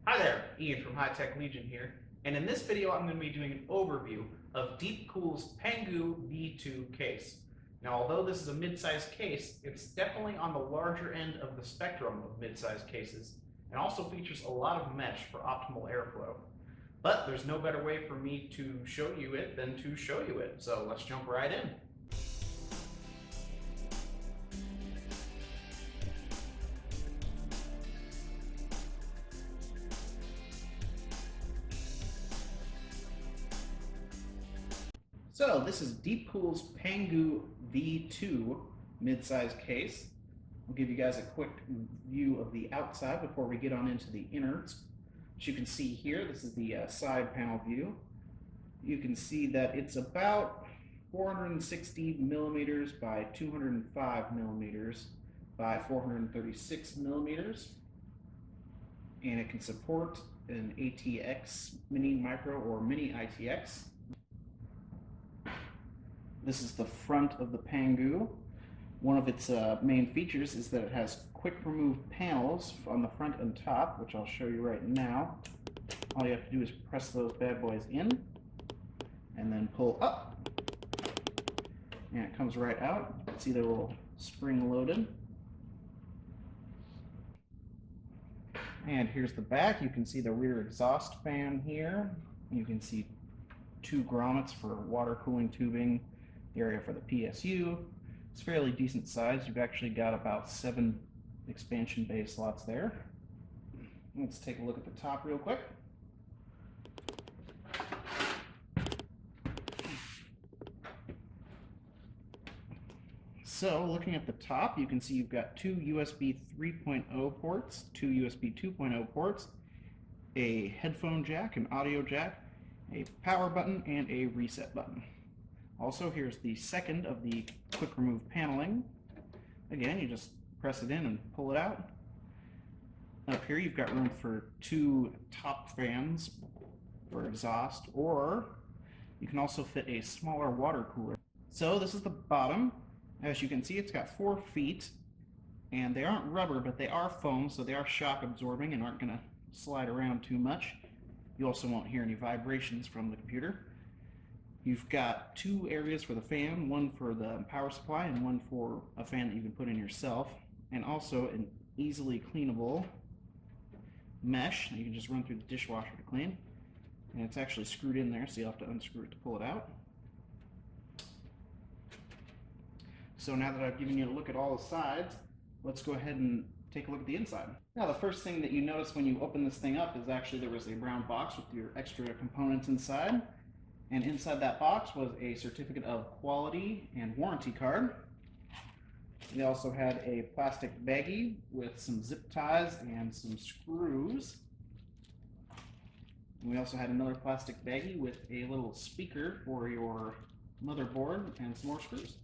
Hi there, Ian from High Tech Legion here, and in this video I'm going to be doing an overview of DeepCool's Pangu V2 case. Now although this is a mid-sized case, it's definitely on the larger end of the spectrum of mid-sized cases, and also features a lot of mesh for optimal airflow. But there's no better way for me to show you it than to show you it, so let's jump right in. So this is DeepCool's Pangu V2 mid-size case. I'll give you guys a quick view of the outside before we get on into the innards. As you can see here, this is the side panel view. You can see that it's about 460 millimeters by 205 millimeters by 436 millimeters. And it can support an ATX mini micro or mini ITX. This is the front of the Pangu. One of its main features is that it has quick remove panels on the front and top, which I'll show you right now. All you have to do is press those bad boys in and then pull up, and it comes right out. See, they're a little spring loaded. And here's the back. You can see the rear exhaust fan here. You can see two grommets for water cooling tubing, the area for the PSU. It's fairly decent size. You've actually got about 7 expansion bay slots there. Let's take a look at the top real quick. So looking at the top, you can see you've got two USB 3.0 ports, two USB 2.0 ports, a headphone jack, an audio jack, a power button, and a reset button. Also, here's the second of the quick remove paneling. Again, you just press it in and pull it out. Up here you've got room for two top fans for exhaust, or you can also fit a smaller water cooler. So this is the bottom. As you can see, it's got 4 feet, and they aren't rubber, but they are foam, so they are shock absorbing and aren't going to slide around too much. You also won't hear any vibrations from the computer. You've got 2 areas for the fan, one for the power supply and one for a fan that you can put in yourself, and also an easily cleanable mesh that you can just run through the dishwasher to clean. And it's actually screwed in there, so you'll have to unscrew it to pull it out. So now that I've given you a look at all the sides, let's go ahead and take a look at the inside. Now the first thing that you notice when you open this thing up is actually there was a brown box with your extra components inside. And inside that box was a certificate of quality and warranty card. We also had a plastic baggie with some zip ties and some screws. And we also had another plastic baggie with a little speaker for your motherboard and some more screws.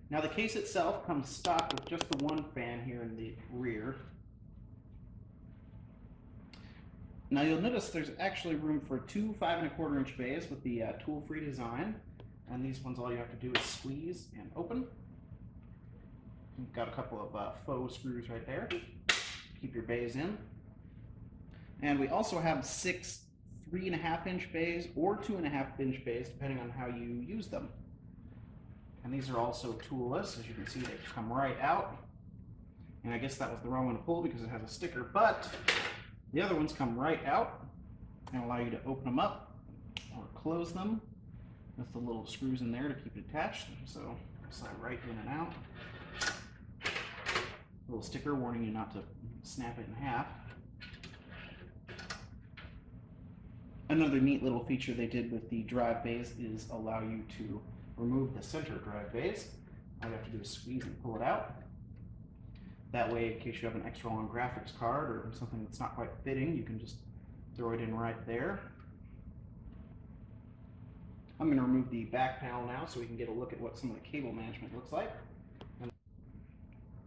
Now the case itself comes stock with just the one fan here in the rear. Now you'll notice there's actually room for 2 5¼ inch bays with the tool-free design, and these ones all you have to do is squeeze and open. You've got a couple of faux screws right there to keep your bays in. And we also have 6 3½ inch bays or 2½ inch bays depending on how you use them. And these are also toolless. As you can see, they come right out. And I guess that was the wrong one to pull because it has a sticker, but the other ones come right out and allow you to open them up or close them with the little screws in there to keep it attached. So slide right in and out. A little sticker warning you not to snap it in half. Another neat little feature they did with the drive bays is allow you to remove the center drive bays. All you have to do is squeeze and pull it out. That way, in case you have an extra long graphics card or something that's not quite fitting, you can just throw it in right there. I'm going to remove the back panel now so we can get a look at what some of the cable management looks like.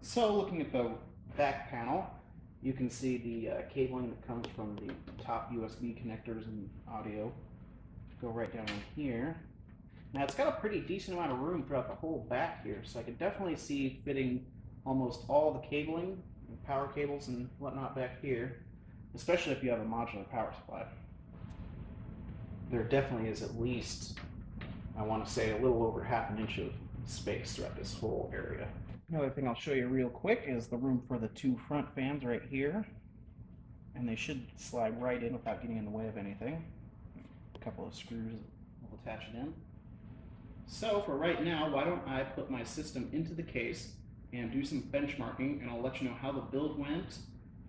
So looking at the back panel, you can see the cabling that comes from the top USB connectors and audio go right down in here. Now it's got a pretty decent amount of room throughout the whole back here, so I could definitely see fitting almost all the cabling, power cables and whatnot back here. especially if you have a modular power supply. There definitely is at least, I want to say, a little over half an inch of space throughout this whole area. Another thing I'll show you real quick is the room for the two front fans right here. And they should slide right in without getting in the way of anything. A couple of screws will attach it in. So for right now, why don't I put my system into the case and do some benchmarking, and I'll let you know how the build went,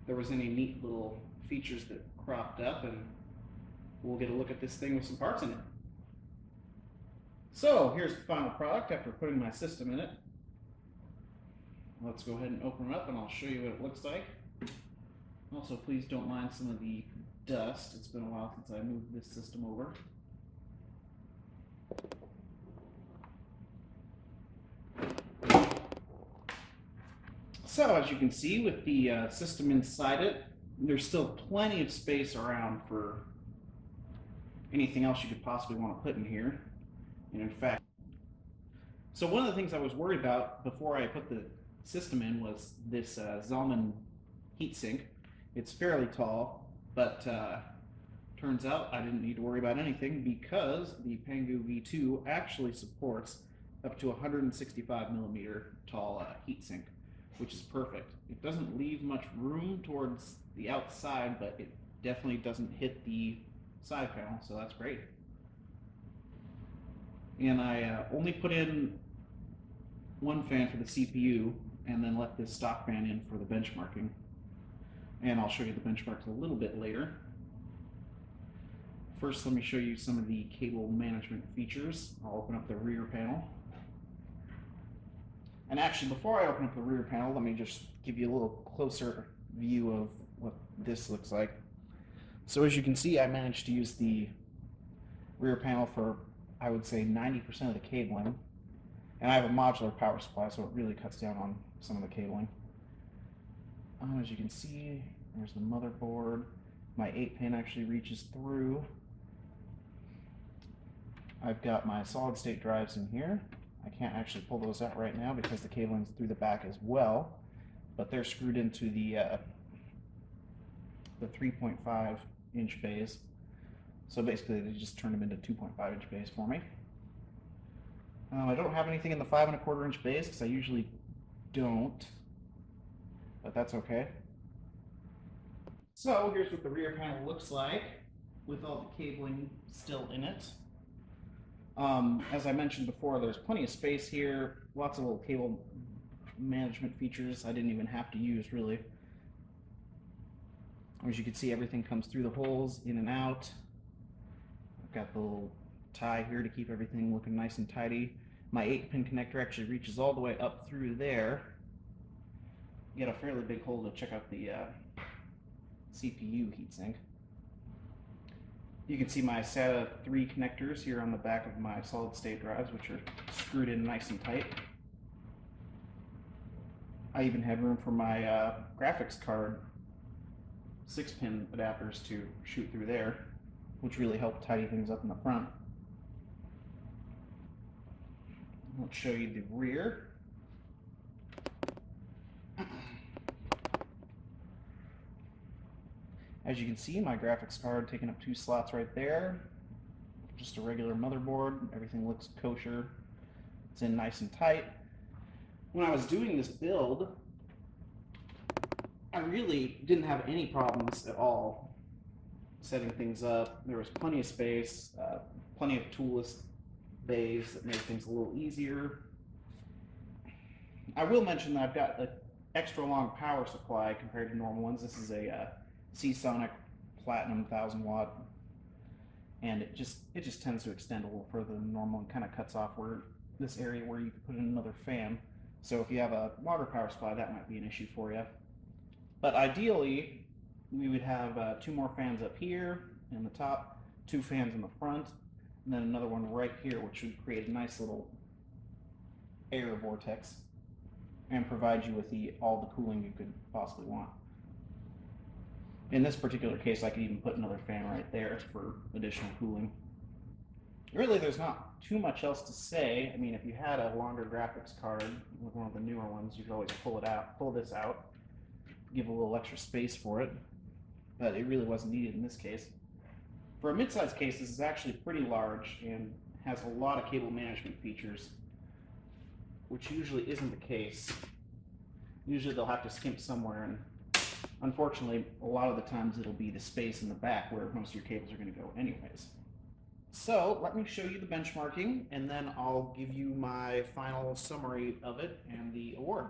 if there was any neat little features that cropped up, and we'll get a look at this thing with some parts in it. So here's the final product after putting my system in it. Let's go ahead and open it up and I'll show you what it looks like. Also, please don't mind some of the dust. It's been a while since I moved this system over. So as you can see with the system inside it, there's still plenty of space around for anything else you could possibly want to put in here. And in fact, so one of the things I was worried about before I put the system in was this Zalman heatsink. It's fairly tall, but turns out I didn't need to worry about anything because the Pangu V2 actually supports up to 165 millimeter tall heatsink, which is perfect. It doesn't leave much room towards the outside, but it definitely doesn't hit the side panel, so that's great. And I only put in one fan for the CPU and then left this stock fan in for the benchmarking. And I'll show you the benchmarks a little bit later. First, let me show you some of the cable management features. I'll open up the rear panel. And actually, before I open up the rear panel, let me just give you a little closer view of what this looks like. So as you can see, I managed to use the rear panel for, I would say, 90% of the cabling. And I have a modular power supply, so it really cuts down on some of the cabling. As you can see, there's the motherboard. My 8-pin actually reaches through. I've got my solid state drives in here. I can't actually pull those out right now because the cabling's through the back as well, but they're screwed into the 3.5 inch bays. So basically they just turned them into 2.5 inch bays for me. I don't have anything in the 5 1/4 inch bays because I usually don't, but that's okay. So here's what the rear panel looks like with all the cabling still in it. As I mentioned before, there's plenty of space here, lots of little cable management features I didn't even have to use really. As you can see, everything comes through the holes, in and out. I've got the little tie here to keep everything looking nice and tidy. My 8-pin connector actually reaches all the way up through there. You get a fairly big hole to check out the CPU heatsink. You can see my SATA 3 connectors here on the back of my solid state drives, which are screwed in nice and tight. I even had room for my graphics card 6-pin adapters to shoot through there, which really helped tidy things up in the front. I'll show you the rear. As you can see, my graphics card taking up 2 slots right there. Just a regular motherboard. Everything looks kosher. It's in nice and tight. When I was doing this build, I really didn't have any problems at all setting things up. There was plenty of space, plenty of toolless bays that made things a little easier. I will mention that I've got an extra long power supply compared to normal ones. This is a Seasonic Platinum 1000 watt, and it just tends to extend a little further than normal and kind of cuts off where this area where you could put in another fan. So if you have a water power supply, that might be an issue for you. But ideally, we would have 2 more fans up here in the top, 2 fans in the front, and then another one right here, which would create a nice little air vortex and provide you with all the cooling you could possibly want. In this particular case, I could even put another fan right there for additional cooling. Really, there's not too much else to say. I mean, if you had a longer graphics card, like one of the newer ones, you could always pull this out, give a little extra space for it. but it really wasn't needed in this case. For a mid-sized case, this is actually pretty large and has a lot of cable management features, which usually isn't the case. Usually they'll have to skimp somewhere, and unfortunately, a lot of the times it'll be the space in the back where most of your cables are going to go anyways. So let me show you the benchmarking, and then I'll give you my final summary of it and the award.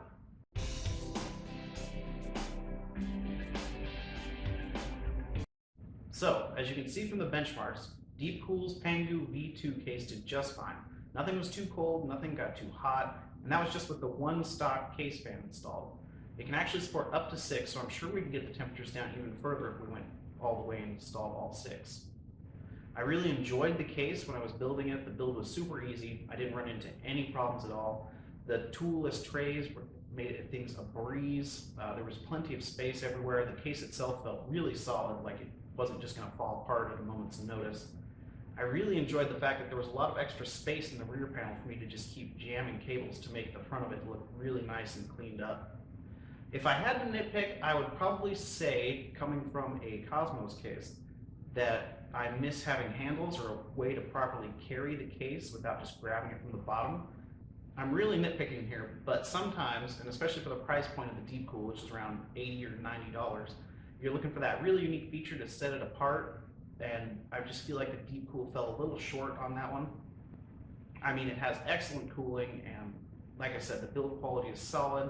So, as you can see from the benchmarks, DeepCool's Pangu V2 case did just fine. Nothing was too cold, nothing got too hot, and that was just with the one stock case fan installed. It can actually support up to 6, so I'm sure we can get the temperatures down even further if we went all the way and installed all 6. I really enjoyed the case when I was building it. The build was super easy. I didn't run into any problems at all. The toolless trays made things a breeze. There was plenty of space everywhere. The case itself felt really solid, like it wasn't just going to fall apart at a moment's notice. I really enjoyed the fact that there was a lot of extra space in the rear panel for me to just keep jamming cables to make the front of it look really nice and cleaned up. If I had to nitpick, I would probably say, coming from a Cosmos case, that I miss having handles or a way to properly carry the case without just grabbing it from the bottom. I'm really nitpicking here, but sometimes, and especially for the price point of the DeepCool, which is around $80 or $90, you're looking for that really unique feature to set it apart, and I just feel like the DeepCool fell a little short on that one. I mean, it has excellent cooling, and like I said, the build quality is solid.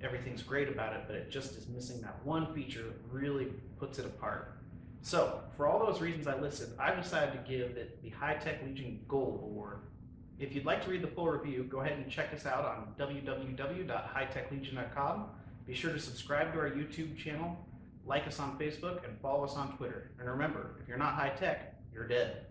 Everything's great about it, but it just is missing that one feature that really puts it apart. So, for all those reasons I listed, I've decided to give it the High-Tech Legion Gold Award. If you'd like to read the full review, go ahead and check us out on www.hightechlegion.com. Be sure to subscribe to our YouTube channel, like us on Facebook, and follow us on Twitter. And remember, if you're not high-tech, you're dead.